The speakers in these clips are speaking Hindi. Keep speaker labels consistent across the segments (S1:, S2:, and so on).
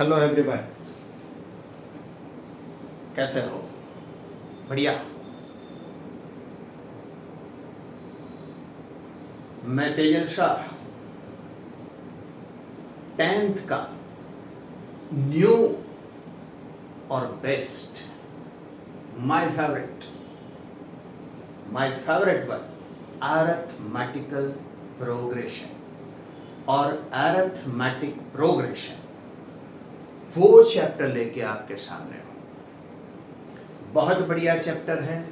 S1: Hello everyone.
S2: कैसे हो? बढ़िया। मैं तेजल शाह, 10th का न्यू और best my favourite one arithmetical progression और अरिथमेटिक प्रोग्रेशन वो चैप्टर लेके आपके सामने हूं। बहुत बढ़िया चैप्टर है,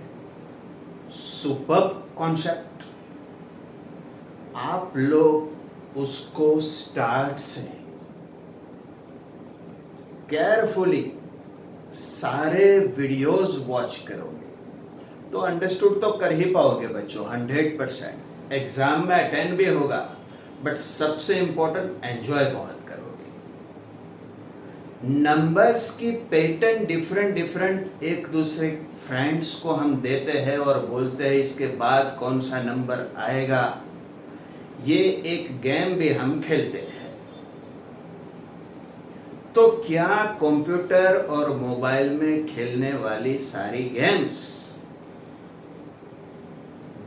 S2: सुपर्ब कॉन्सेप्ट। आप लोग उसको स्टार्ट से केयरफुली सारे वीडियोस वॉच करोगे तो अंडरस्टूड तो कर ही पाओगे बच्चों, 100%। एग्जाम में अटेंड भी होगा, बट सबसे इंपॉर्टेंट एंजॉय बहुत करोगे। नंबर्स की पैटर्न डिफरेंट एक दूसरे फ्रेंड्स को हम देते हैं और बोलते हैं इसके बाद कौन सा नंबर आएगा। ये एक गेम भी हम खेलते हैं। तो क्या कंप्यूटर और मोबाइल में खेलने वाली सारी गेम्स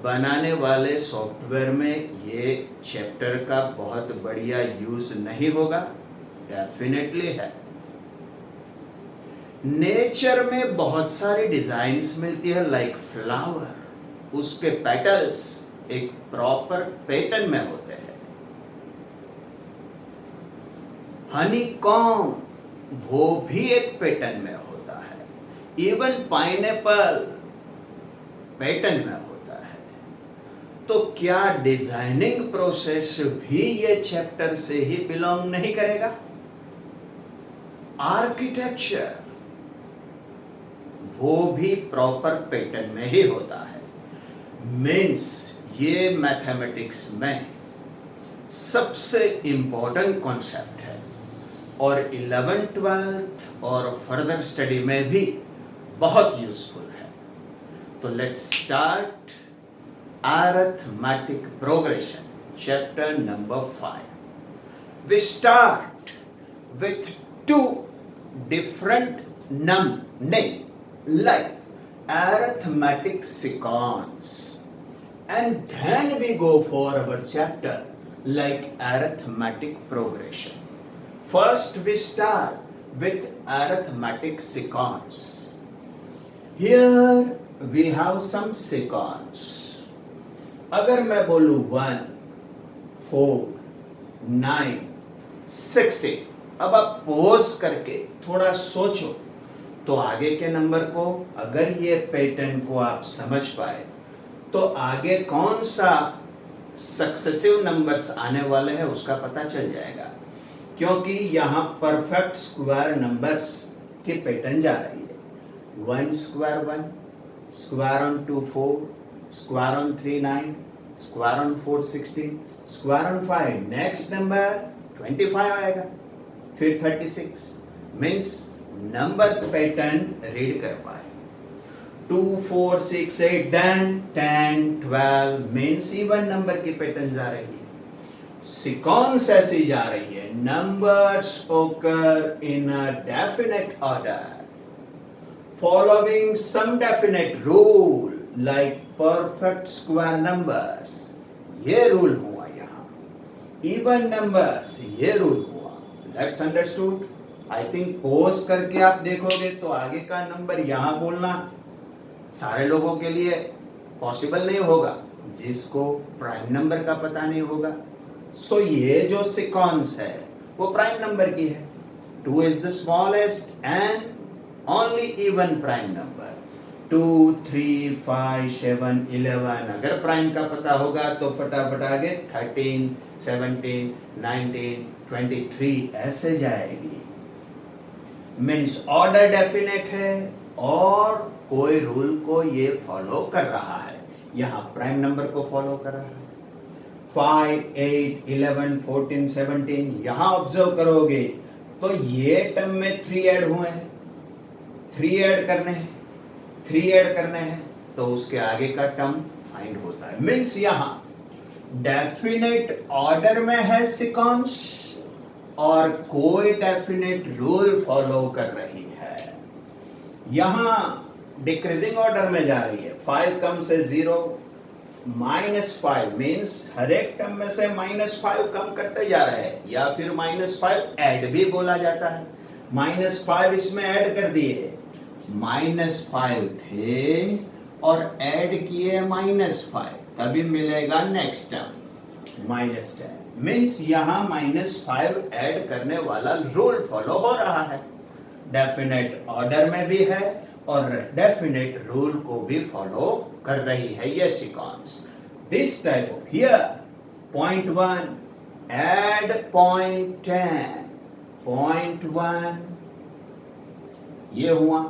S2: बनाने वाले सॉफ्टवेयर में ये चैप्टर का बहुत बढ़िया यूज नहीं होगा? डेफिनेटली है। नेचर में बहुत सारी डिजाइन्स मिलती है, लाइक फ्लावर, उसके पेटल्स एक प्रॉपर पैटर्न में होते हैं। हनी कॉम वो भी एक पैटर्न में होता है। इवन पाइनएप्पल पैटर्न में होता है। तो क्या डिजाइनिंग प्रोसेस भी ये चैप्टर से ही बिलोंग नहीं करेगा? आर्किटेक्चर वो भी प्रॉपर पैटर्न में ही होता है। मीन्स ये मैथमेटिक्स में सबसे इंपॉर्टेंट कॉन्सेप्ट है और 11th 12th और फर्दर स्टडी में भी बहुत यूजफुल है। तो let's start arithmetic progression, chapter number 5। We start with 2 different name like arithmetic sequence, and then we go for our chapter like arithmetic progression. First we start with arithmetic sequence. Here we have some sequence. अगर मैं बोलूं 1 4 9 16, अब आप पॉज करके थोड़ा सोचो तो आगे के नंबर को, अगर ये पैटर्न को आप समझ पाए तो आगे कौन सा सक्सेसिव नंबर्स आने वाले हैं उसका पता चल जाएगा। क्योंकि यहाँ परफेक्ट स्क्वायर नंबर्स की पैटर्न जा रही है। 1 square 1, square on 2 4, square on 3 9, square on 4 16, square on 5 next number 25 आएगा, फिर 36। मीन्स नंबर पैटर्न रीड कर पाए। 2 4 6 8 देन 10 12 मीन्स इवन नंबर की पैटर्न जा रही है। सीक्वेंस ऐसी जा रही है, numbers occur in a definite order following some definite rule like perfect square numbers, ये रूल हुआ। यहाँ इवन नंबर्स, ये रूल हुआ। That's understood. I think pause करके आप देखोगे तो आगे का नंबर यहाँ बोलना सारे लोगों के लिए पॉसिबल नहीं होगा जिसको प्राइम नंबर का पता नहीं होगा। सो ये जो सीक्वेंस है वो प्राइम नंबर की है। 2 is the smallest and only even prime number. 2 3 5 7 11, अगर प्राइम का पता होगा तो फटाफट आगे 13 17 19 23 ऐसे जाएगी। मीन्स ऑर्डर डेफिनेट है और कोई रूल को ये फॉलो कर रहा है। यहाँ प्राइम नंबर को फॉलो कर रहा है। 5 8 11 14 17 यहाँ ऑब्जर्व करोगे तो ये टर्म में 3 ऐड हुए हैं, 3 ऐड करने हैं तो उसके आगे का टर्म फाइंड होता है। मीन्स यहाँ डेफिनेट ऑर्डर में है सीक्वेंस और कोई डेफिनेट रूल फॉलो कर रही है। यहां डिक्रीजिंग ऑर्डर में जा रही है, 5 कम से 0, -5 मीन्स हर एक टर्म में से -5 कम करते जा रहे हैं, या फिर -5 ऐड भी बोला जाता है। -5 इसमें ऐड कर दिए, -5 थे और ऐड किए -5, तभी मिलेगा नेक्स्ट टर्म -10 मीन्स यहां -5 ऐड करने वाला रूल फॉलो हो रहा है, डेफिनेट ऑर्डर में भी है और डेफिनेट रूल को भी फॉलो कर रही है ये sequence. This type of here point 1 add point 10, point 1 ये हुआ,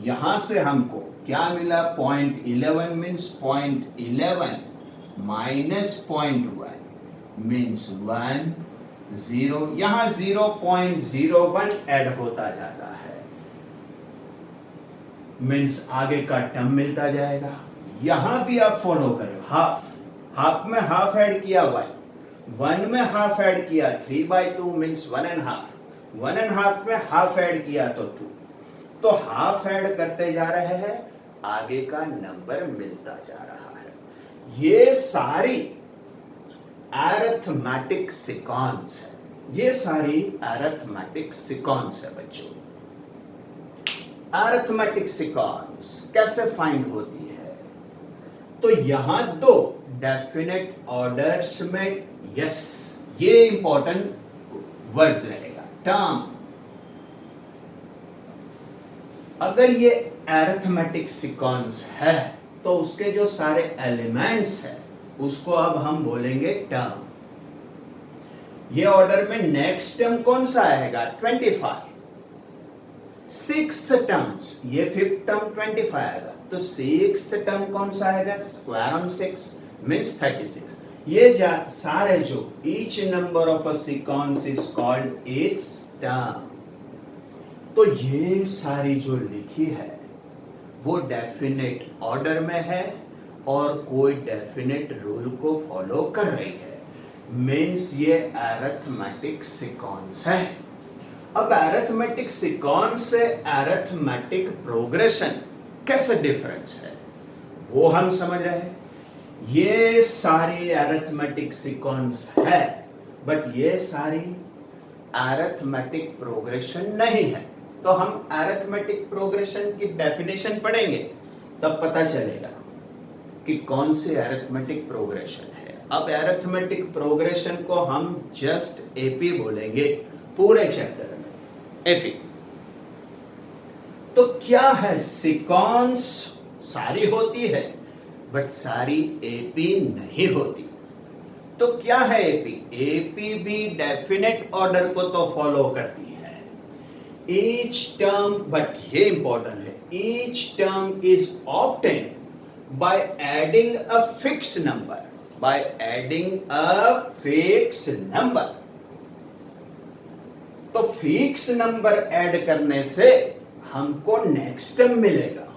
S2: यहां से हमको क्या मिला, point 11 means point 11 minus point 1 means 1 0, यहां 0.01 ऐड होता जाता है, मीन्स आगे का टर्म मिलता जाएगा। यहां भी आप फॉलो करें, हाफ में हाफ ऐड किया 1 में हाफ ऐड किया 3/2 मीन्स 1.5 में हाफ ऐड किया तो 2, तो हाफ ऐड करते जा रहे हैं, आगे का नंबर मिलता जा रहा है। ये सारी अरिथमेटिक सीक्वेंस है, ये सारी अरिथमेटिक सीक्वेंस है बच्चों। अरिथमेटिक सीक्वेंस कैसे फाइंड होती है, तो यहां दो डेफिनेट ऑर्डर्स में, यस ये इंपॉर्टेंट वर्ड्स रहेगा, टर्म। अगर ये अरिथमेटिक सीक्वेंस है तो उसके जो सारे एलिमेंट्स हैं उसको अब हम बोलेंगे टर्म। ये ऑर्डर में नेक्स्ट टर्म कौन सा आएगा, 25, सिक्स्थ टर्म्स, ये फिफ्थ टर्म 25 आएगा, तो सिक्स्थ टर्म कौन सा आएगा, स्क्वायर ऑन 6 मीन्स 36। ये सारे जो each number of a sequence is called its term. तो ये सारी जो लिखी है वो डेफिनेट ऑर्डर में है और कोई डेफिनेट रूल को फॉलो कर रही है, मीन्स ये अरिथमेटिक सीक्वेंस है। अब अरिथमेटिक सीक्वेंस से अरिथमेटिक प्रोग्रेशन कैसे डिफरेंस है वो हम समझ रहे हैं। ये सारी अरिथमेटिक सीक्वेंस है बट ये सारी अरिथमेटिक प्रोग्रेशन नहीं है, तो हम अरिथमेटिक प्रोग्रेशन की डेफिनेशन पढ़ेंगे तब पता चलेगा कि कौन सी अरिथमेटिक प्रोग्रेशन है। अब अरिथमेटिक प्रोग्रेशन को हम जस्ट एपी बोलेंगे पूरे चैप्टर में, एपी। तो क्या है, सीक्वेंस सारी होती है बट सारी एपी नहीं होती। तो क्या है एपी, एपी भी डेफिनेट ऑर्डर को तो फॉलो करती है। ईच टर्म, बट ये इंपॉर्टेंट है, each term is obtained by adding a fixed number, by adding a fixed number। तो फिक्स नंबर ऐड करने से हमको नेक्स्ट टर्म मिलेगा।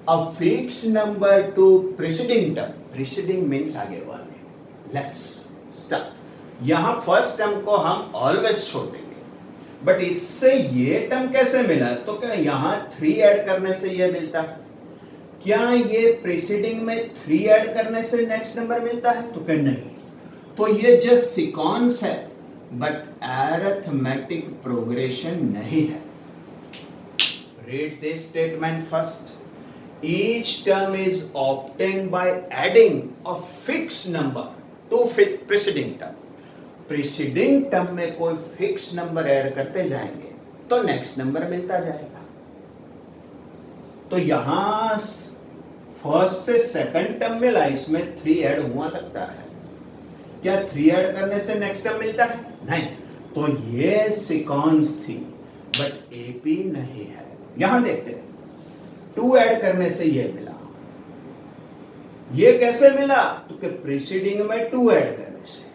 S2: अब fix number two preceding term, preceding means आगे वाले। Let's start. यहां फर्स्ट टर्म को हम ऑलवेज छोड़ देंगे, बट इससे ये टर्म कैसे मिला, तो क्या यहां 3 ऐड करने से ये मिलता है, क्या ये प्रीसीडिंग में 3 ऐड करने से नेक्स्ट नंबर मिलता है, तो क्या नहीं। तो ये जस्ट सीक्वेंस है बट अरिथमेटिक प्रोग्रेशन नहीं है। Read this statement first, each term is obtained by adding a fix number two preceding term. Preceding term में कोई फिक्स नंबर ऐड करते जाएंगे तो नेक्स्ट नंबर मिलता जाएगा। तो यहां फर्स्ट से सेकंड टर्म मिला, इसमें 3 ऐड हुआ लगता है, क्या 3 ऐड करने से नेक्स्ट टर्म मिलता है, नहीं। तो ये सीक्वेंस थी बट एपी नहीं है। यहां देखते हैं, 2 ऐड करने से ये मिला, ये कैसे मिला, तो कि प्रीसीडिंग में 2 ऐड करने से।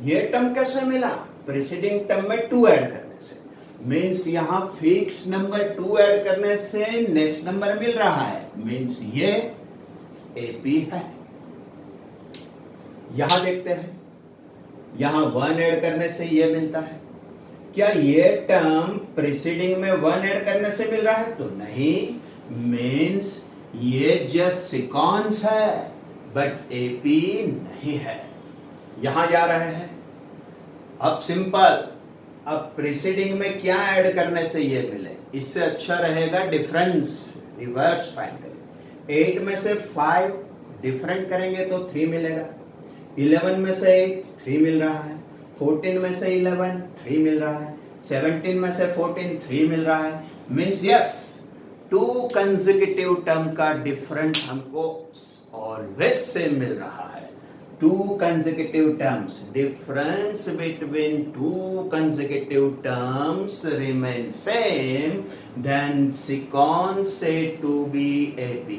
S2: ये टर्म कैसे मिला, प्रीसीडिंग टर्म में 2 ऐड करने से, मीन्स यहां फिक्स नंबर 2 ऐड करने से नेक्स्ट नंबर मिल रहा है, मीन्स ये एपी है। यहां देखते हैं, यहां 1 ऐड करने से ये मिलता है। क्या ये टर्म प्रीसीडिंग में 1 ऐड करने से मिल रहा है? तो नहीं, मीन्स ये जस्ट सिकॉन्स है बट एपी नहीं है। यहां जा रहे हैं। अब सिंपल, अब प्रीसीडिंग में क्या ऐड करने से ये मिले? इससे अच्छा रहेगा डिफरेंस रिवर्स फाइंड करें। 8 में से 5 डिफरेंट करेंगे तो 3 मिलेगा। 11 में से 8 3 मिल रहा है। 14 में से 11 3 मिल रहा है। 17 में से 14 3 मिल रहा है। मीन्स यस, 2 कंसेक्यूटिव टर्म का डिफरेंट हमको ऑलवेज सेम मिल रहा है। 2 consecutive terms, difference between 2 consecutive terms remain same, then secant said to be AP.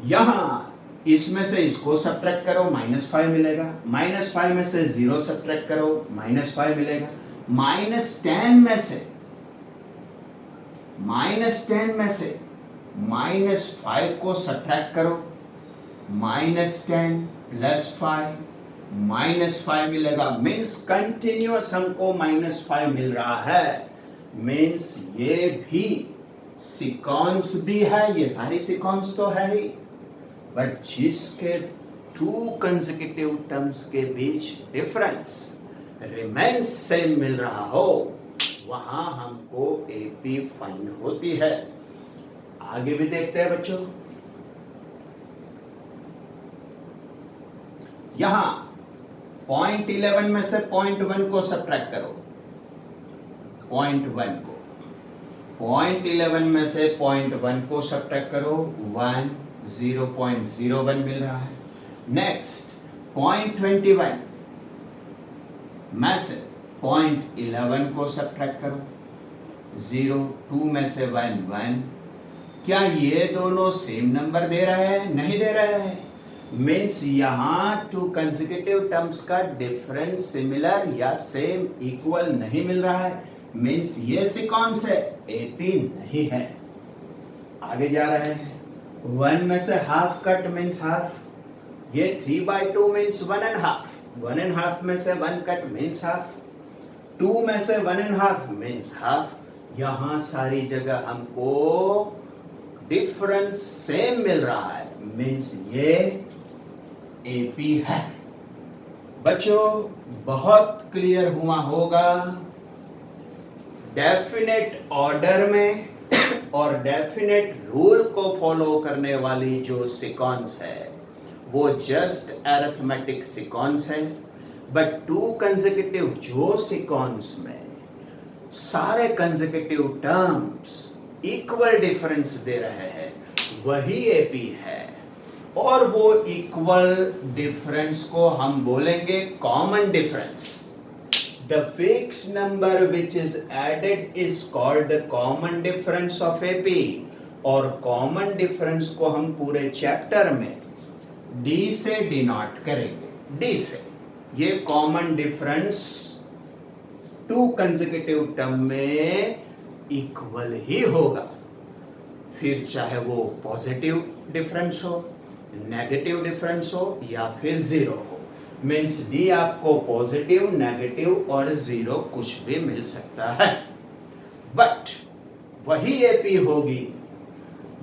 S2: यहां इसमें से इसको सब्ट्रैक्ट करो, -5 मिलेगा। -5 में से 0 सब्ट्रैक्ट करो, -5 मिलेगा। -10 में से -5 को सब्ट्रैक्ट करो, -10 + 5 -5 मिलेगा। मीन्स कंटिन्यूअस हमको -5 मिल रहा है। मीन्स ये भी सिकॉन्स भी है, ये सारी सिकॉन्स तो है ही, बट जिसके 2 कंसेक्यूटिव टर्म्स के बीच डिफरेंस रिमेन्स सेम मिल रहा हो, वहां हमको एपी फाइंड होती है। आगे भी देखते हैं बच्चों। यहां 0.11 में से 0.1 को सब्ट्रैक्ट करो, 0.11 में से 0.1 को सब्ट्रैक्ट करो, 1 0.01 मिल रहा है। नेक्स्ट 0.21 में से 0.11 को सब्ट्रैक्ट करो, 0, 2 में से 1 1। क्या ये दोनों सेम नंबर दे रहे हैं? नहीं दे रहे हैं। मीन्स यहां 2 कंसेक्यूटिव टर्म्स का डिफरेंस सिमिलर या सेम इक्वल नहीं मिल रहा है। मीन्स ये सिकॉन्स है, एपी नहीं है। आगे जा रहे हैं। 1 में से हाफ कट मीन्स हाफ, ये 3/2 मीन्स 1.5। 1.5 में से 1 कट मीन्स हाफ। 2 में से 1.5 मीन्स हाफ। यहां सारी जगह हमको डिफरेंस सेम मिल रहा है। मीन्स ये एपी है। बच्चों बहुत क्लियर हुआ होगा। डेफिनेट ऑर्डर में और डेफिनेट रूल को फॉलो करने वाली जो सिकॉन्स है वो जस्ट अरिथमेटिक सिकॉन्स है, बट 2 कंसेक्यूटिव जो सिकॉन्स में सारे कंसेक्यूटिव टर्म्स इक्वल डिफरेंस दे रहे हैं वही एपी है। और वो इक्वल डिफरेंस को हम बोलेंगे common difference. The fixed number which is added is called the common difference of AP. और कॉमन डिफरेंस को हम पूरे चैप्टर में डी से डिनोट करेंगे। डी से ये कॉमन डिफरेंस 2 कंसेक्यूटिव टर्म में इक्वल ही होगा, फिर चाहे वो पॉजिटिव डिफरेंस हो, नेगेटिव डिफरेंस हो या फिर 0 हो। मीन्स डी आपको पॉजिटिव, नेगेटिव और 0 कुछ भी मिल सकता है, बट वही एपी होगी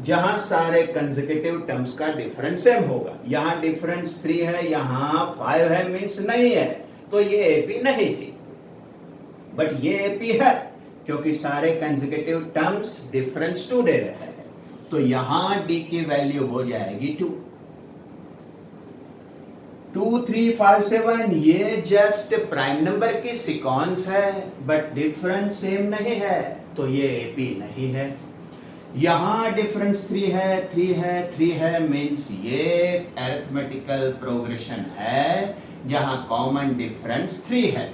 S2: जहां सारे कंसेक्यूटिव टर्म्स का डिफरेंस सेम होगा। यहां डिफरेंस 3 है, यहां 5 है, मीन्स नहीं है, तो ये एपी नहीं थी। बट ये एपी है क्योंकि सारे कंसेक्यूटिव टर्म्स डिफरेंस 2 दे रहे हैं, तो यहां डी की वैल्यू हो जाएगी 2। 2, 3, 5, 7 ये जस्ट प्राइम नंबर की सिक्वेंस है, बट डिफरेंस सेम नहीं है, तो ये एपी नहीं है। यहां डिफरेंस 3 है, 3 है, 3 है, मीन्स ये अरिथमेटिकल प्रोग्रेशन है जहां कॉमन डिफरेंस 3 है।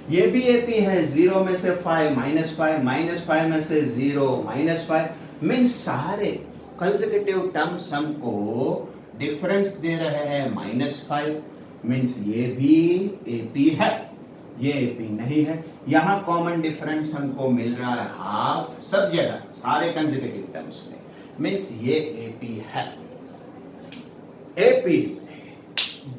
S2: ये भी एपी है। 0 में से 5 -5 -5 में से 0 -5, मीन्स सारे कंसेक्यूटिव टर्म्स हमको डिफरेंस दे रहे हैं -5, मीन्स ये भी एपी है, ये एपी नहीं है। यहां कॉमन डिफरेंस हमको मिल रहा है हाफ, सब जगह सारे कंसेक्यूटिव टर्म्स में, मीन्स ये एपी है। AP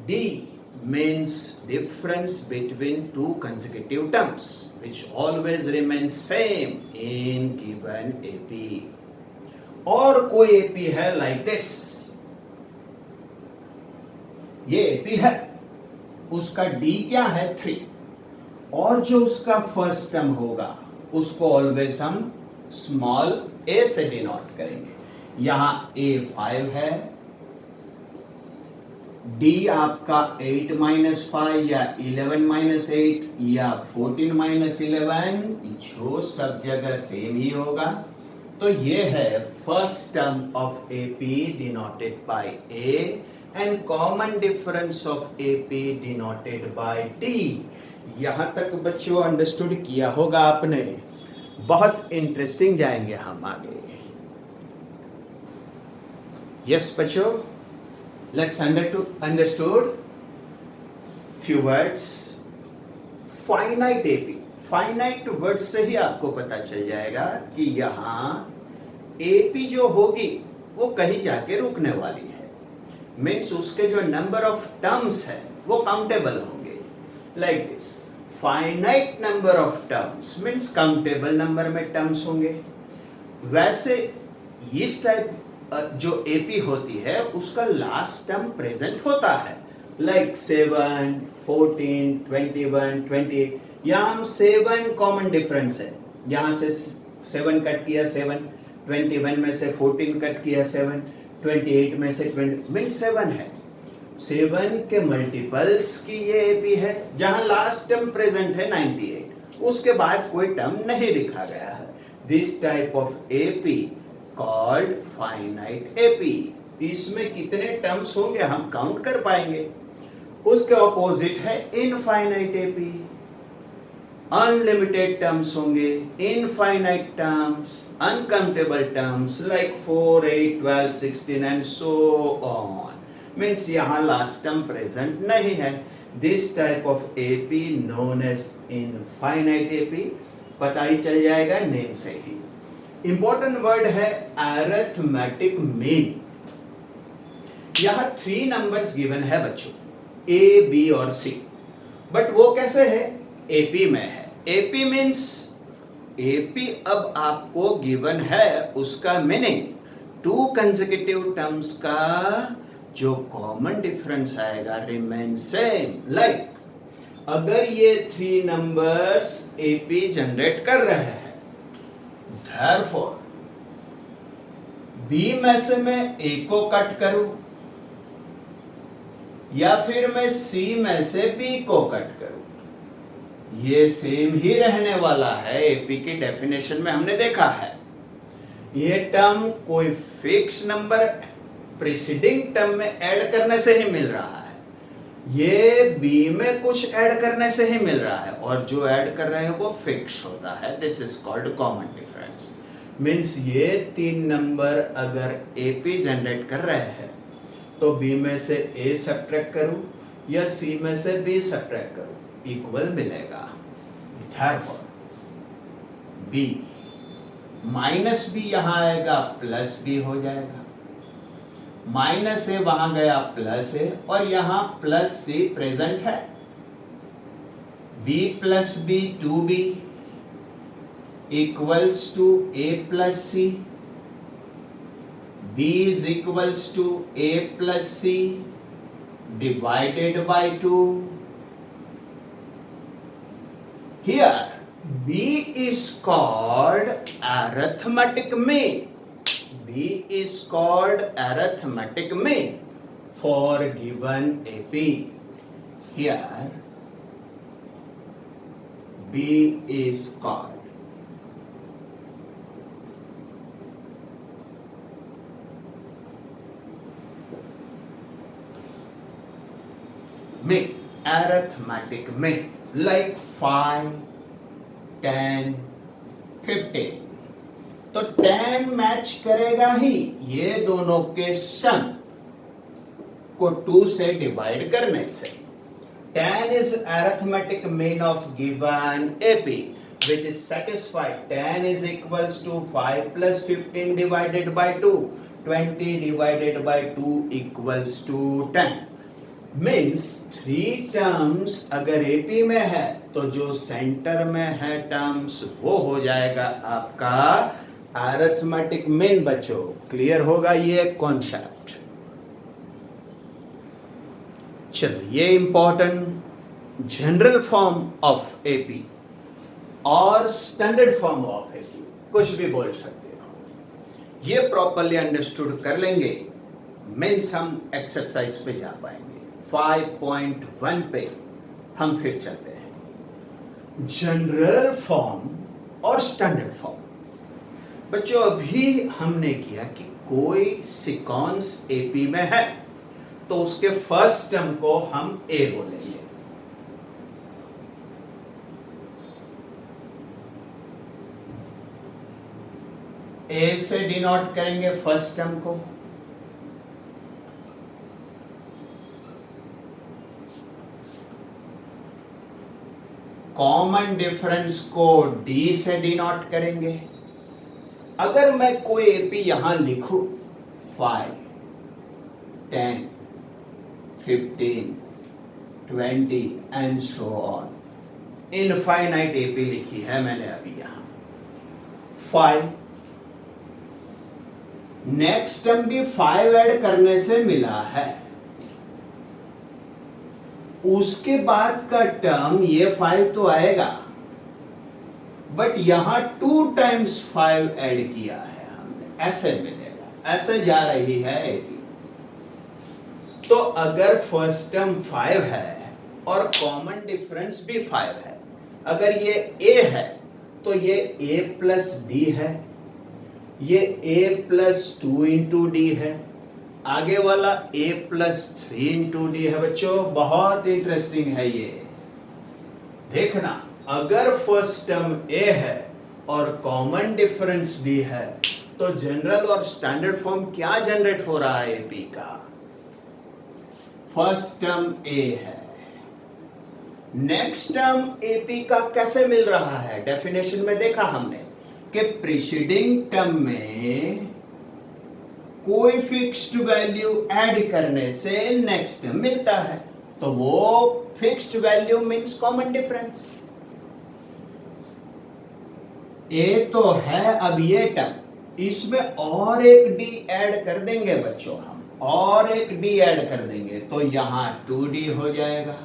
S2: D means difference between two consecutive terms which always remains same in given AP. और कोई AP है like this, ये AP है, उसका D क्या है 3, और जो उसका फर्स्ट टर्म होगा उसको ऑलवेज हम स्मॉल a से डिनोट करेंगे। यहां A 5 है, D आपका 8 - 5 या 11 - 8 या 14 - 11, जो सब जगह सेम ही होगा। तो ये है first term of AP denoted by A and common difference of AP denoted by D। यहां तक बच्चों अंडरस्टूड किया होगा आपने। बहुत इंटरेस्टिंग जाएंगे हम आगे। यस बच्चों, let's understood few words. Finite AP, finite word से ही आपको पता चल जाएगा कि यहाँ AP जो होगी वो कहीं जाके रुकने वाली है। मीन्स उसके जो नंबर ऑफ टर्म्स है वो काउंटेबल होंगे। Like this, finite number of terms means countable number में टर्म्स होंगे। वैसे इस टाइप जो AP होती है उसका लास्ट टर्म प्रेजेंट होता है, लाइक 7, 14, 21, 28। यहाँ हम 7 कॉमन डिफरेंस है, यहाँ से 7 कट किया 7, 21 में से 14 कट किया 7, 28 में से 20 मीन्स 7 है। 7 के मल्टीपल्स की ये AP है, जहाँ लास्ट टर्म प्रेजेंट है 98, उसके बाद कोई टर्म नहीं लिखा गया है। This type of AP called finite AP। इसमें कितने टर्म्स होंगे हम काउंट कर पाएंगे। उसके ऑपोजिट है इनफाइनाइट AP, अनलिमिटेड टर्म्स होंगे। Infinite terms, uncountable terms like 4, 8, 12, 16 and so on, means यहाँ लास्ट टर्म प्रेजेंट नहीं है। This type of AP known as infinite AP। पता ही चल जाएगा नेम से ही। इंपॉर्टेंट वर्ड है अरिथमेटिक मीन। यहां 3 नंबर्स गिवन है बच्चों, A, B और C, बट वो कैसे है? AP में है। AP मीन्स AP अब आपको गिवन है, उसका मीनिंग 2 कंसेक्यूटिव टर्म्स का जो कॉमन डिफरेंस आएगा रिमेन सेम। लाइक अगर ये 3 नंबर्स AP जनरेट कर रहे हैं, Therefore, B में से मैं A को कट करूं या फिर मैं C में से B को कट करूं, ये सेम ही रहने वाला है। AP की डेफिनेशन में हमने देखा है, ये टर्म कोई फिक्स नंबर प्रीसीडिंग टर्म में ऐड करने से ही मिल रहा है, ये B में कुछ ऐड करने से ही मिल रहा है, और जो ऐड कर रहे हैं वो फिक्स होता है। This is called common difference. Means ये 3 नंबर अगर AP जनरेट कर रहे हैं तो B में से A सब्ट्रैक्ट करूं या C में से B सब्ट्रैक्ट करूं, इक्वल मिलेगा। Therefore, B माइनस B यहां आएगा, प्लस B हो जाएगा। माइनस A वहां गया, प्लस A, और यहां प्लस C प्रेजेंट है। B plus B 2B equals to A plus C. B is equals to A plus C divided by 2. Here B is called arithmetic mean. B is called arithmetic mean for given AP. Here B is called mean, arithmetic mean, like 5, 10, 15। तो 10 मैच करेगा ही ये दोनों के सम को 2 से डिवाइड करने से। 10 is arithmetic mean of given AP, which is satisfied. 10 is equals to 5 plus 15 divided by 2. 20 divided by 2 equals to 10. Means 3 terms अगर एपी में है तो जो सेंटर में है टर्म्स वो हो जाएगा आपका अरिथमेटिक मीन। बच्चों क्लियर होगा ये कॉन्सेप्ट। चलो ये important general form of AP और स्टैंडर्ड फॉर्म ऑफ एपी, कुछ भी बोल सकते हो। ये प्रॉपरली अंडरस्टूड कर लेंगे मीन्स हम एक्सरसाइज पे जा पाएंगे। 5.1 पे हम फिर चलते हैं, जनरल फॉर्म और स्टैंडर्ड फॉर्म। बच्चों अभी हमने किया कि कोई सीक्वेंस एपी में है तो उसके फर्स्ट टर्म को हम ए बोलेंगे, ए से डिनोट करेंगे फर्स्ट टर्म को, कॉमन डिफरेंस को डी से डिनोट करेंगे। अगर मैं कोई एपी यहां लिखूं 5, 10, 15, 20 and so on, infinite AP लिखी है मैंने अभी यहां 5, नेक्स्ट टर्म भी 5 ऐड करने से मिला है, उसके बाद का टर्म ये 5 तो आएगा बट यहां 2 टाइम्स 5 ऐड किया है हमने, ऐसे मिलेगा, ऐसे जा रही है एपी। तो अगर फर्स्ट टर्म 5 है और कॉमन डिफरेंस भी 5 है, अगर ये ए है तो ये a प्लस डी है, ये a प्लस 2 इंटू डी है, आगे वाला a प्लस 3 इंटू डी है। बच्चों बहुत इंटरेस्टिंग है ये, देखना अगर फर्स्ट टर्म a है और कॉमन डिफरेंस भी है तो जनरल और स्टैंडर्ड फॉर्म क्या जनरेट हो रहा है एपी का, फर्स्ट टर्म a है, नेक्स्ट टर्म एपी का कैसे मिल रहा है, डेफिनेशन में देखा हमने कि प्रीसीडिंग टर्म में कोई फिक्स्ड वैल्यू ऐड करने से नेक्स्ट टर्म मिलता है, तो वो fixed value means common difference. A तो है अब ये टर्म, इसमें और एक डी ऐड कर देंगे बच्चों हम, और एक डी ऐड कर देंगे तो यहां 2d हो जाएगा,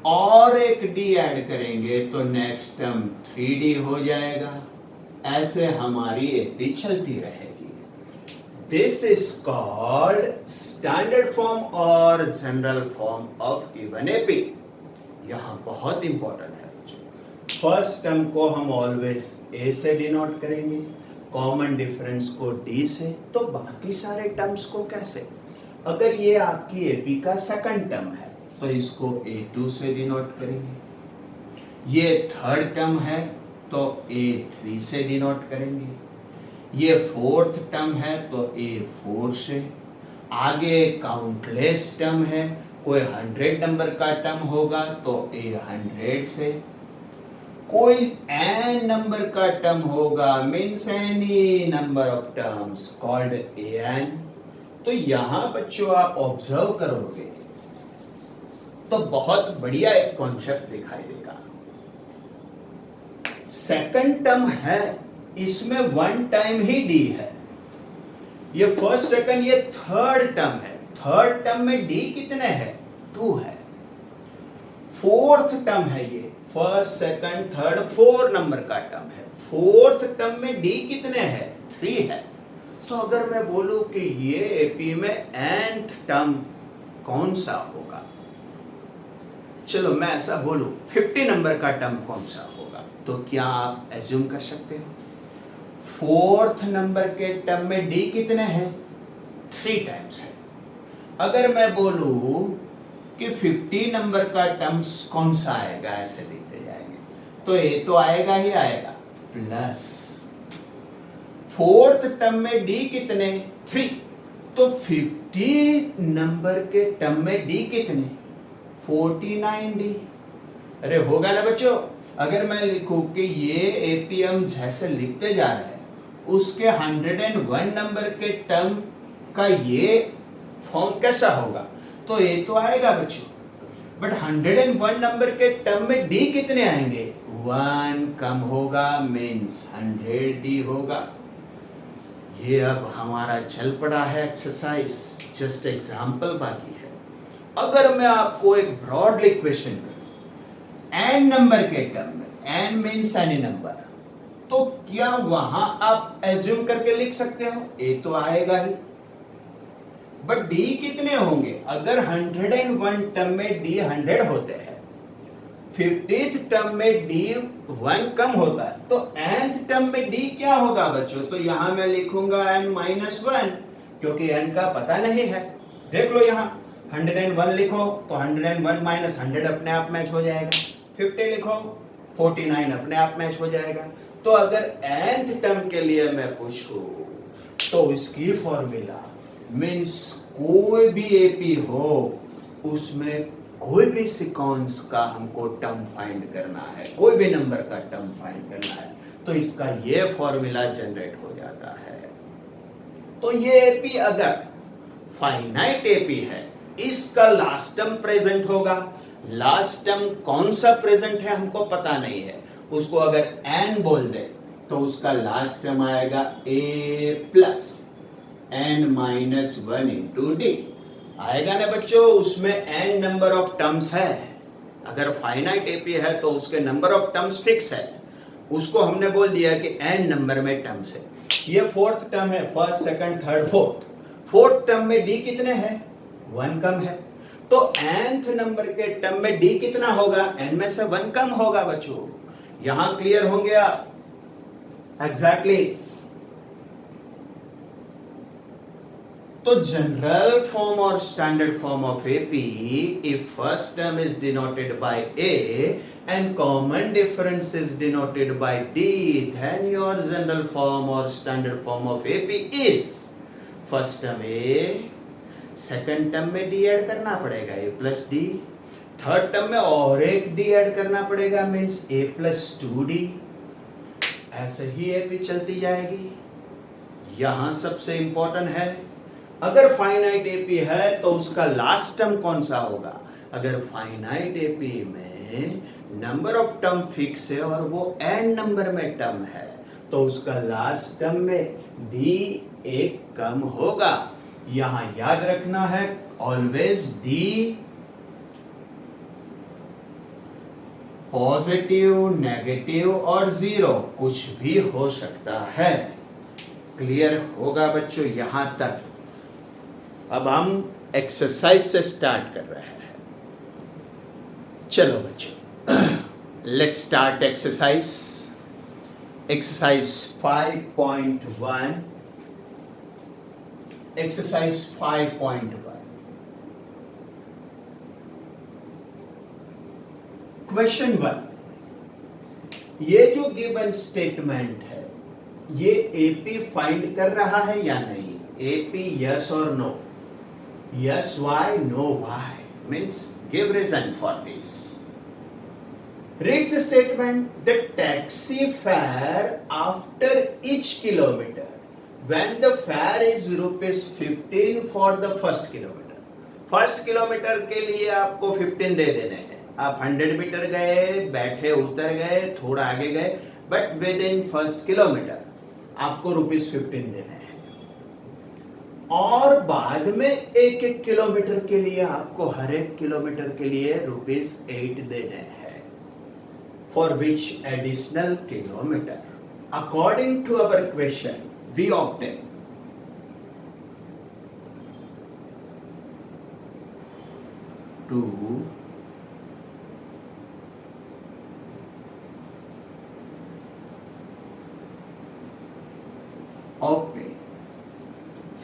S2: और एक डी ऐड करेंगे तो नेक्स्ट टर्म 3d हो जाएगा, ऐसे हमारी एपी चलती रहेगी। This is called standard form और general form of given AP. यहां बहुत इंपॉर्टेंट है बच्चों, फर्स्ट टर्म को हम ऑलवेज ए से डिनोट करेंगे, कॉमन डिफरेंस को डी से, तो बाकी सारे टर्म्स को कैसे, अगर ये आपकी एपी का सेकंड टर्म है तो इसको A2 से डिनोट करेंगे, ये थर्ड टर्म है तो A3 से डिनोट करेंगे, ये फोर्थ टर्म है तो A4 से, आगे काउंटलेस टर्म है, कोई 100 नंबर का टर्म होगा तो A100 से, कोई n नंबर का टर्म होगा means any number of terms called an। तो यहां बच्चों आप ऑब्जर्व करोगे तो बहुत बढ़िया एक कॉन्सेप्ट दिखाई देगा। सेकंड टर्म है, इसमें 1 टाइम ही डी है, ये फर्स्ट सेकंड ये थर्ड टर्म है, थर्ड टर्म में डी कितने हैं 2 है, फोर्थ टर्म है ये, फर्स्ट सेकंड थर्ड 4 नंबर का टर्म है, फोर्थ टर्म में डी कितने हैं 3 है। तो अगर मैं बोलूं कि ये एपी में nth टर्म कौन सा होगा, चलो मैं ऐसा बोलूं 50 नंबर का टर्म कौन सा होगा, तो क्या आप एज्यूम कर सकते हो फोर्थ नंबर के टर्म में डी कितने हैं 3 टाइम्स है। अगर मैं बोलूं कि 50 नंबर का टर्म्स कौन सा आएगा, ऐसे लिखते जाएंगे तो ए तो आएगा ही आएगा, प्लस फोर्थ टर्म में डी कितने 3, तो 50 नंबर के टर्म में डी कितने 49 डी। अरे होगा ना बच्चों, अगर मैं लिखूं कि ये एपीएम जैसे लिखते जा रहे हैं उसके 101 नंबर के टर्म का ये फॉर्म कैसा होगा? तो ए तो आएगा बच्चों, बट 101 नंबर के टर्म में डी कितने आएंगे? 1 कम होगा, मीन्स 100 होगा। ये अब हमारा चल पड़ा है एक्सरसाइज, जस्ट एग्जाम्पल बाकी है। अगर मैं आपको एक ब्रॉडली क्वेश्चन करूं एन नंबर के टर्म में, एन मीन्स एनी नंबर, तो क्या वहां आप एज्यूम करके लिख सकते हो? ए तो आएगा ही, बट डी कितने होंगे? अगर 101 टर्म में डी 100 होते हैं, 50th टर्म में डी 1 कम होता है, तो nth टर्म में डी क्या होगा बच्चों? तो यहां मैं लिखूंगा n-1, क्योंकि n का पता नहीं है। देख लो यहां 101 लिखो तो 101 माइनस 100 अपने आप मैच हो जाएगा, 50 लिखो 49 अपने आप मैच हो जाएगा। तो अगर nth टर्म के लिए मैं पूछूं तो इसकी फॉर्मूला मीन्स कोई भी एपी हो उसमें कोई भी सिक्वेंस का हमको टर्म फाइंड करना है, कोई भी नंबर का टर्म फाइंड करना है, तो इसका ये फॉर्मूला जनरेट हो जाता है। तो ये एपी अगर फाइनाइट एपी है, इसका लास्ट टर्म प्रेजेंट होगा। लास्ट टर्म कौन सा प्रेजेंट है हमको पता नहीं है, उसको अगर n बोल दे तो उसका लास्ट टर्म आएगा a plus n-1 into D आएगा ना बच्चों। उसमें n नंबर ऑफ टर्म्स है, अगर फाइनाइट एपी है तो उसके नंबर ऑफ टर्म्स फिक्स है, उसको हमने बोल दिया कि n नंबर में टर्म्स है। ये फोर्थ टर्म है, first second third fourth term में d कितने हैं? 1 कम है, तो nth नंबर के टर्म में d कितना होगा? n में से 1 कम होगा बच्चों। यहां क्लियर हो गया एग्जैक्टली। तो जनरल फॉर्म और standard form of AP, if first term is denoted by A and common difference is denoted by D, then your general form और standard form of AP is first term A, second term में डी ऐड करना पड़ेगा A plus D, third term में और एक डी ऐड करना पड़ेगा मीन्स ए प्लस 2d। ऐसे ही एपी चलती जाएगी। यहां सबसे इंपॉर्टेंट है, अगर फाइनाइट एपी है तो उसका लास्ट टर्म कौन सा होगा? अगर फाइनाइट एपी में नंबर ऑफ टर्म फिक्स है और वो n नंबर में टर्म है, तो उसका लास्ट टर्म में d एक कम होगा। यहां याद रखना है ऑलवेज d पॉजिटिव, नेगेटिव और 0 कुछ भी हो सकता है। क्लियर होगा बच्चों यहां तक? अब हम एक्सरसाइज से स्टार्ट कर रहे हैं। चलो बच्चों let's start exercise. Exercise 5.1। Exercise 5.1 question 1। ये जो गिवन स्टेटमेंट है ये एपी फाइंड कर रहा है या नहीं? एपी यस और no? Yes why, no why, means give reason for this. Read the statement. The taxi fare after each kilometer, when the fare is ₹15 for the first kilometer. First kilometre के लिए आपको 15 दे देने हैं। आप 100 मीटर गए, बैठे उतर गए, थोड़ा आगे गए, but with in first kilometre आपको ₹15 देने हैं। और बाद में एक किलोमीटर के लिए आपको हर एक किलोमीटर के लिए ₹8 देने हैं। For which additional kilometer, according to our question, we obtain to obtain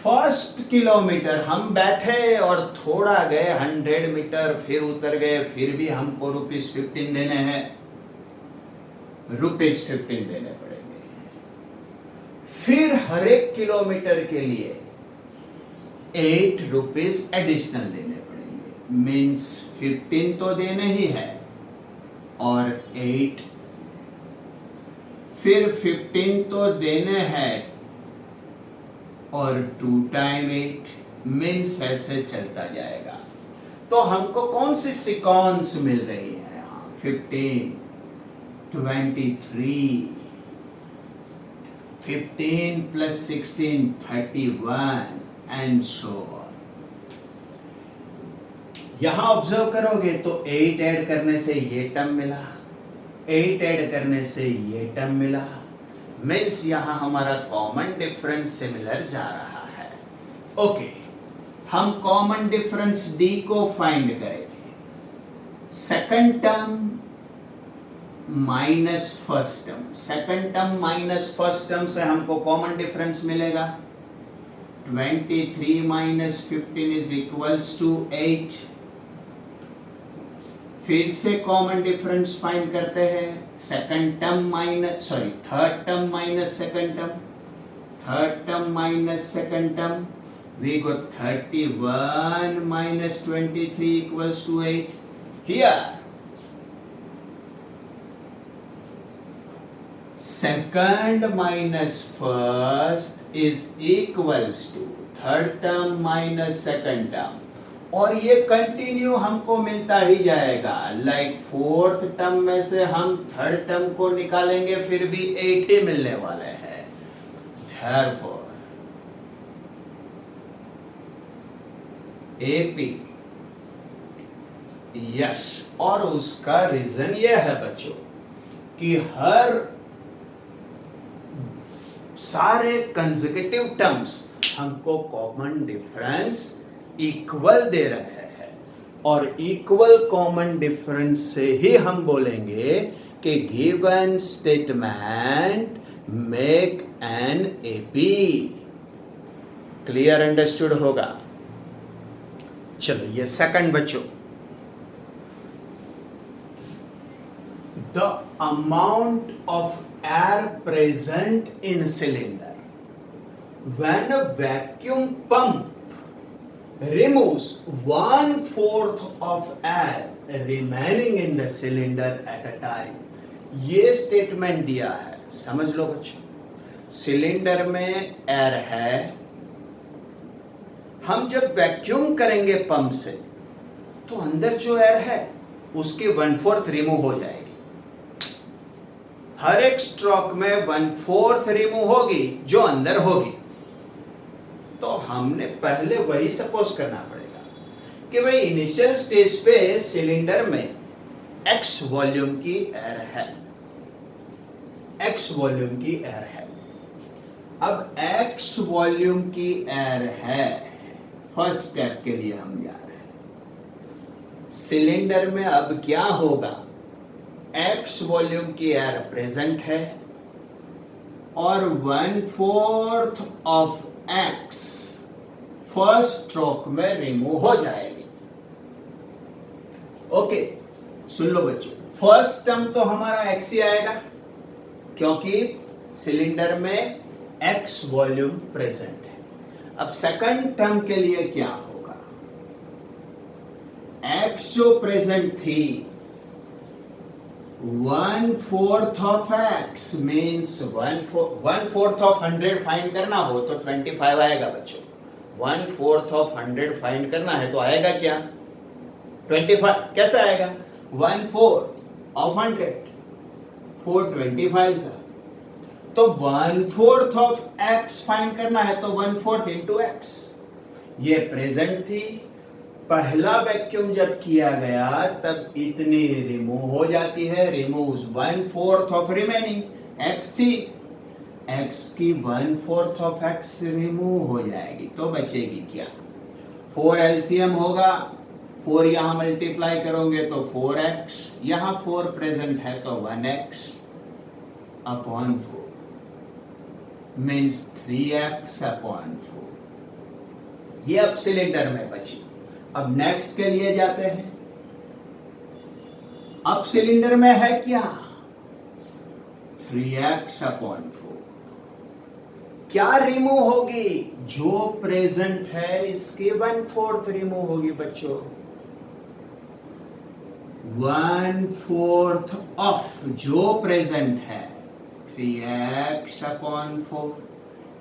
S2: first kilometre हम बैठे और थोड़ा गए 100 मीटर, फिर उतर गए, फिर भी हमको ₹15 देने हैं, ₹15 देने पड़ेंगे। फिर हर एक किलोमीटर के लिए ₹8 एडिशनल देने पड़ेंगे, मीन्स 15 तो देने ही है और 8, फिर 15 तो देने हैं और 2 टाइम 8 मीन्स ऐसे चलता जाएगा। तो हमको कौन सी सिक्वेंस मिल रही है यहाँ? 15, 23, 15 plus 16, 31 and so on। यहां ऑब्जर्व करोगे तो 8 ऐड करने से ये टर्म मिला, 8 ऐड करने से ये टर्म मिला, मीन्स यहां हमारा कॉमन डिफरेंस सिमिलर जा रहा है। ओके, हम कॉमन डिफरेंस डी को फाइंड करेंगे। Second term minus first term, second term minus first term से हमको कॉमन डिफरेंस मिलेगा। 23 माइनस 15 इज इक्वल्स टू 8। फिर से कॉमन डिफरेंस फाइंड करते हैं। Second term minus third term minus second term, third term minus second term, we got 31 minus 23 equals to 8. Here second minus first is equals to third term minus second term, और ये कंटिन्यू हमको मिलता ही जाएगा। लाइक फोर्थ टर्म में से हम थर्ड टर्म को निकालेंगे फिर भी 8 ही मिलने वाले हैं। Therefore AP यस, और उसका रीजन यह है बच्चों कि हर सारे कंसेक्यूटिव टर्म्स हमको कॉमन डिफरेंस इक्वल दे रहे हैं, और इक्वल कॉमन डिफरेंस से ही हम बोलेंगे कि given statement make an AP. Clear understood होगा? चलो ये सेकंड बच्चों, the amount of air present in cylinder when a vacuum pump removes 1/4 of air remaining in the cylinder at a time। ये स्टेटमेंट दिया है, समझ लो बच्चों। सिलेंडर में एयर है, हम जब वैक्यूम करेंगे पंप से तो अंदर जो एयर है उसकी 1/4 रिमूव हो जाएगी। हर एक स्ट्रोक में 1/4 रिमूव होगी जो अंदर होगी। तो हमने पहले वही सपोज करना पड़ेगा कि भाई इनिशियल स्टेज पे सिलेंडर में x वॉल्यूम की एयर है, x वॉल्यूम की एयर है। अब x वॉल्यूम की एयर है, फर्स्ट स्टेप के लिए हम जा रहे हैं। सिलेंडर में अब क्या होगा? x वॉल्यूम की एयर प्रेजेंट है और 1/4 ऑफ x फर्स्ट स्ट्रोक में रिमूव हो जाएगी। ओके, सुन लो बच्चों, फर्स्ट टर्म तो हमारा x ही आएगा क्योंकि सिलेंडर में x वॉल्यूम प्रेजेंट है। अब सेकंड टर्म के लिए क्या होगा? x जो प्रेजेंट थी 1/4 of x means 1/4 of 100 find करना हो तो 25 आएगा बच्चों। 1/4 ऑफ 100 फाइंड करना है तो आएगा क्या? 25। कैसा आएगा? 1/4 ऑफ 100, 425 है। तो 1/4 ऑफ x फाइंड करना है तो 1/4 इंटू x। ये प्रेजेंट थी, पहला वैक्यूम जब किया गया तब इतनी रिमूव हो जाती है, रिमूव्स 1/4 ऑफ रिमेनिंग x थी, x की 1/4 ऑफ x रिमूव हो जाएगी तो बचेगी क्या? 4 एलसीएम होगा, 4 यहां मल्टीप्लाई करोगे तो 4x, यहां 4 प्रेजेंट है तो 1x upon 4 means 3x upon 4। ये अब सिलेंडर में बची। अब नेक्स्ट के लिए जाते हैं। अब सिलेंडर में है क्या? 3x upon 4। क्या रिमूव होगी? जो प्रेजेंट है इसकी 1/4 रिमूव होगी बच्चों। 1/4 ऑफ जो प्रेजेंट है 3x अपॉन 4,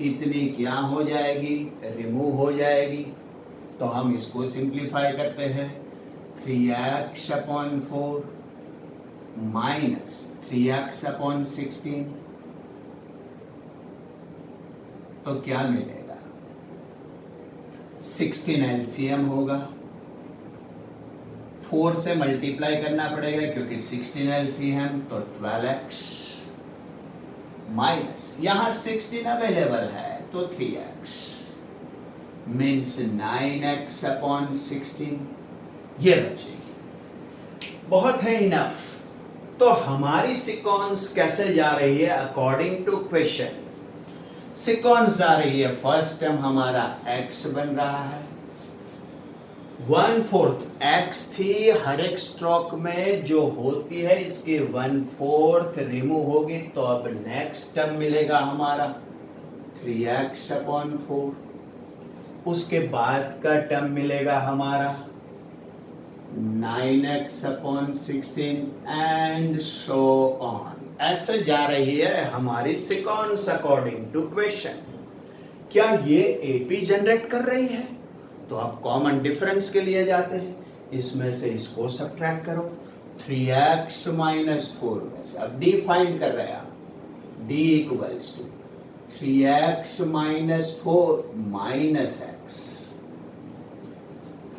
S2: इतनी क्या हो जाएगी? रिमूव हो जाएगी। तो हम इसको सिंप्लीफाई करते हैं 3x upon 4 minus 3x upon 16, तो क्या मिलेगा? 16 एलसीएम होगा, 4 से मल्टीप्लाई करना पड़ेगा क्योंकि 16 एलसीएम, तो 12x माइनस यहां 16 अवेलेबल है तो 3x मीन्स 9x अपॉन 16 ये बचेगी। बहुत है, इनफ। तो हमारी सीक्वेंस कैसे जा रही है? अकॉर्डिंग टू क्वेश्चन सीक्वेंस जा रही है, फर्स्ट टर्म हमारा x बन रहा है, 1/4 x थी, हर एक स्ट्रोक में जो होती है इसकी 1/4 रिमूव होगी, तो अब नेक्स्ट टर्म मिलेगा हमारा 3x अपॉन 4, उसके बाद का टर्म मिलेगा हमारा 9x upon 16 and so on. ऐसे जा रही है हमारी सीक्वेंस अकॉर्डिंग टू क्वेश्चन। क्या ये एपी जनरेट कर रही है? तो आप कॉमन डिफरेंस के लिए जाते हैं, इसमें से इसको सब्ट्रैक्ट करो, 3x माइनस 4 में से अब डी फाइंड कर रहे हैं आप, d equals to 3x minus 4 minus x,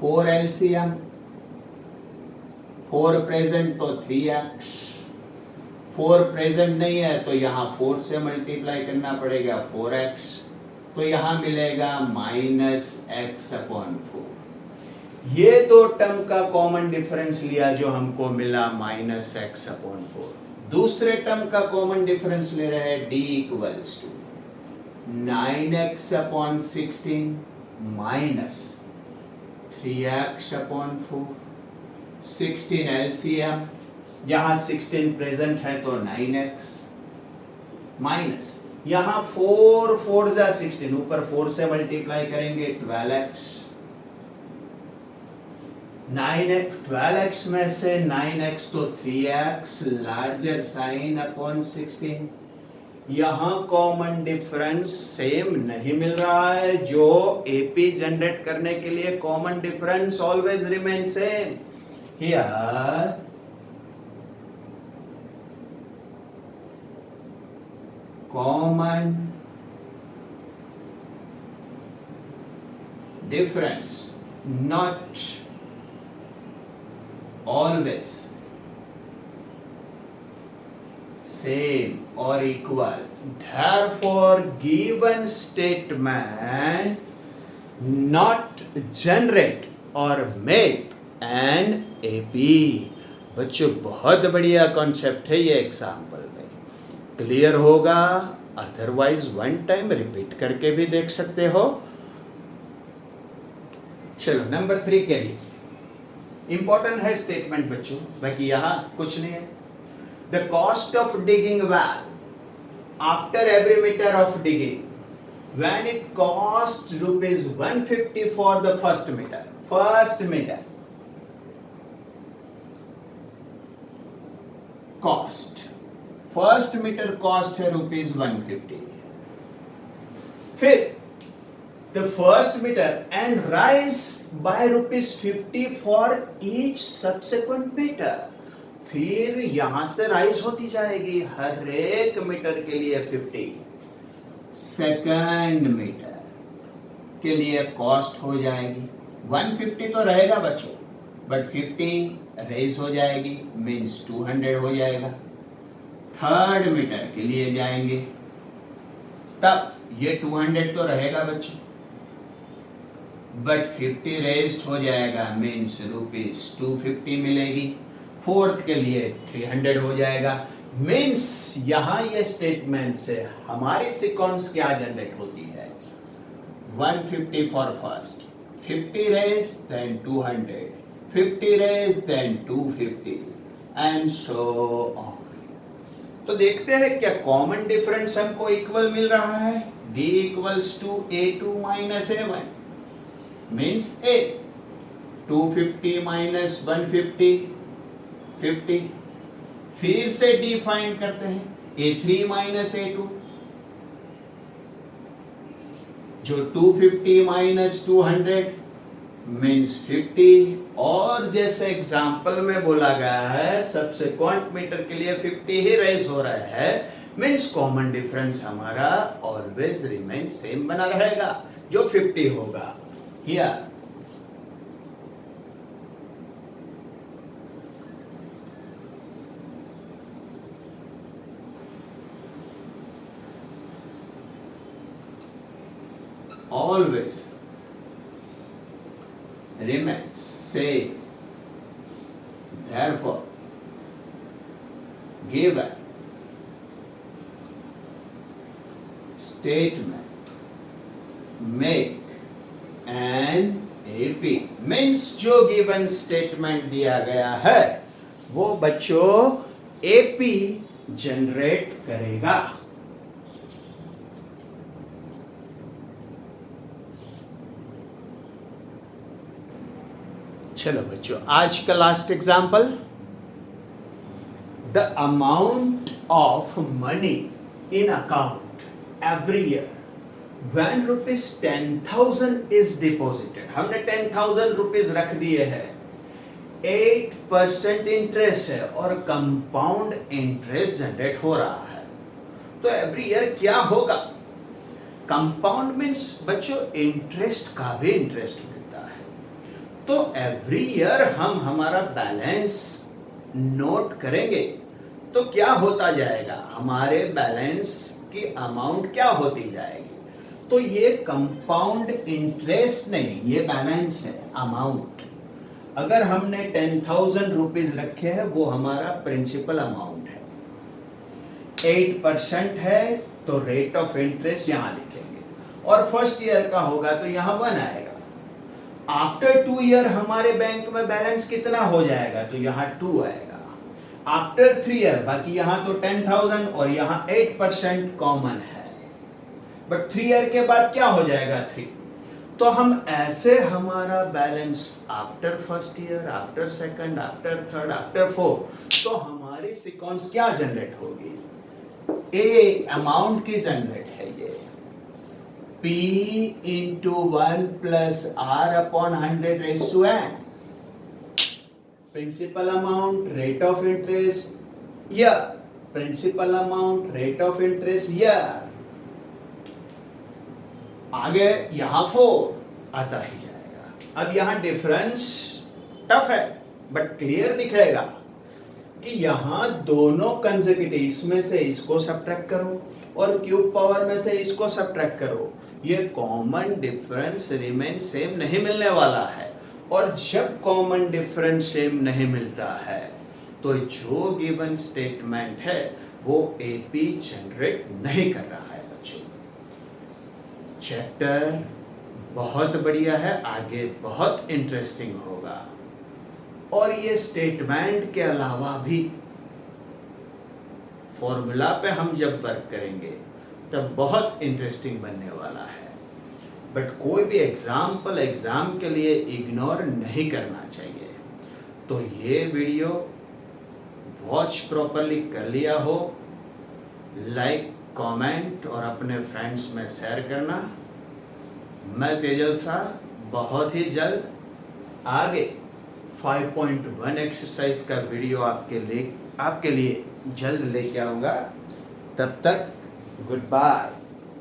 S2: 4 LCM, 4 present तो 3x, 4 प्रेजेंट नहीं है तो यहां 4 से मल्टीप्लाई करना पड़ेगा 4x, तो यहां मिलेगा माइनस x अपॉन 4। ये दो टर्म का कॉमन डिफरेंस लिया जो हमको मिला माइनस x अपॉन 4। दूसरे टर्म का कॉमन डिफरेंस ले रहे हैं, d equals to 9x upon 16 minus 3x upon 4, 16 LCM, यहां 16 प्रेजेंट है तो 9x माइनस यहां 4 4 जा 16, ऊपर 4 से मल्टीप्लाई करेंगे 12x, 9x 12x में से 9x तो 3x लार्जर साइन अपॉन 16। यहां कॉमन डिफरेंस सेम नहीं मिल रहा है, जो एपी जनरेट करने के लिए common difference always remain same. Here common difference not always same or equal, therefore given statement not generate or make an AP। बच्चों बहुत बढ़िया कॉन्सेप्ट है ये, एग्जाम्पल में क्लियर होगा, अदरवाइज वन टाइम रिपीट करके भी देख सकते हो। चलो नंबर 3 के लिए इंपॉर्टेंट है स्टेटमेंट बच्चों, बाकी यहां कुछ नहीं है। The cost of digging well after every metre of digging when it cost ₹150 for the first metre cost, first metre cost है ₹150, फिर the first metre and rise by ₹50 for each subsequent metre, फिर यहां से राइज होती जाएगी हर एक मीटर के लिए 50। सेकंड मीटर के लिए कॉस्ट हो जाएगी 150 तो रहेगा बच्चों, बट 50 रेज हो जाएगी मीन्स 200 हो जाएगा। थर्ड मीटर के लिए जाएंगे तब ये 200 तो रहेगा बच्चों, बट 50 रेज्ड हो जाएगा मीन्स ₹250 मिलेगी। फोर्थ के लिए 300 हो जाएगा। मीन्स यहां ये स्टेटमेंट से हमारी सीक्वेंस क्या जनरेट होती है, 150 for first, 50 raise then 200, 50 raise then 250 and so on. तो देखते हैं क्या कॉमन डिफरेंस हमको इक्वल मिल रहा है, d equals to a2 minus a1 means a, 250 minus 150 50, फिर से d फाइंड करते हैं, a3 माइनस a2 जो 250 माइनस 200 मीन्स 50, और जैसे एग्जाम्पल में बोला गया है सबसेक्वेंट मीटर के लिए 50 ही रेज हो रहा है, मीन्स कॉमन डिफरेंस हमारा ऑलवेज रिमेन सेम बना रहेगा जो 50 होगा। Here always remains same. Therefore, given statement make an AP means जो given statement दिया गया है वो बच्चों AP जनरेट करेगा। चलो बच्चों, आज का last example, the amount of money in account every year when ₹10,000 is deposited. हमने 10,000 रुपीज रख दिए हैं, 8% इंटरेस्ट है और कंपाउंड इंटरेस्ट जनरेट हो रहा है, तो एवरी ईयर क्या होगा? कंपाउंड मीन्स बच्चों इंटरेस्ट का भी इंटरेस्ट मिलता है, तो एवरी ईयर हम हमारा बैलेंस नोट करेंगे तो क्या होता जाएगा, हमारे बैलेंस की अमाउंट क्या होती जाएगी? तो ये कंपाउंड इंटरेस्ट नहीं, ये बैलेंस है, अमाउंट। अगर हमने 10,000 रुपीज रखे हैं वो हमारा प्रिंसिपल अमाउंट है, 8% है तो रेट ऑफ इंटरेस्ट यहां लिखेंगे, और फर्स्ट ईयर का होगा तो यहां 1 आएगा। आफ्टर 2 ईयर हमारे बैंक में बैलेंस कितना हो जाएगा, तो यहाँ 2 आएगा। आफ्टर 3 ईयर बाकी यहाँ तो 10,000 और यहाँ 8% कॉमन है, बट 3 ईयर के बाद क्या हो जाएगा, 3। तो हम ऐसे हमारा balance after first year, after second, after third, after fourth, तो हमारी सीक्वेंस क्या जनरेट होगी, ए अमाउंट की जनरेट है ये, P into 1 plus R upon 100 raised to n. Principal amount, rate of interest, year. Principal amount, rate of interest, year. आगे यहाँ 4 आता ही जाएगा। अब यहाँ डिफरेंस टफ है बट क्लियर दिखेगा कि यहाँ दोनों कंसेक्यूटिव, इसमें से इसको सब्ट्रैक्ट करो और क्यूब पावर में से इसको सब्ट्रैक्ट करो, ये कॉमन डिफरेंस रिमेन सेम नहीं मिलने वाला है, और जब कॉमन डिफरेंस सेम नहीं मिलता है तो जो गिवन स्टेटमेंट है वो एपी जनरेट नहीं कर रहा है। बच्चों चैप्टर बहुत बढ़िया है, आगे बहुत इंटरेस्टिंग होगा, और ये स्टेटमेंट के अलावा भी फॉर्मूला पे हम जब वर्क करेंगे तब बहुत इंटरेस्टिंग बनने वाला है। बट कोई भी एग्जाम्पल एग्जाम के लिए इग्नोर नहीं करना चाहिए। तो ये वीडियो वॉच प्रॉपरली कर लिया हो, लाइक, कमेंट और अपने फ्रेंड्स में शेयर करना। मैं तेजल शाह बहुत ही जल्द आगे 5.1 एक्सरसाइज का वीडियो आपके लिए जल्द लेके आऊँगा। तब तक good bye,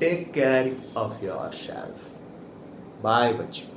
S2: take care of your self, bye बच्चों।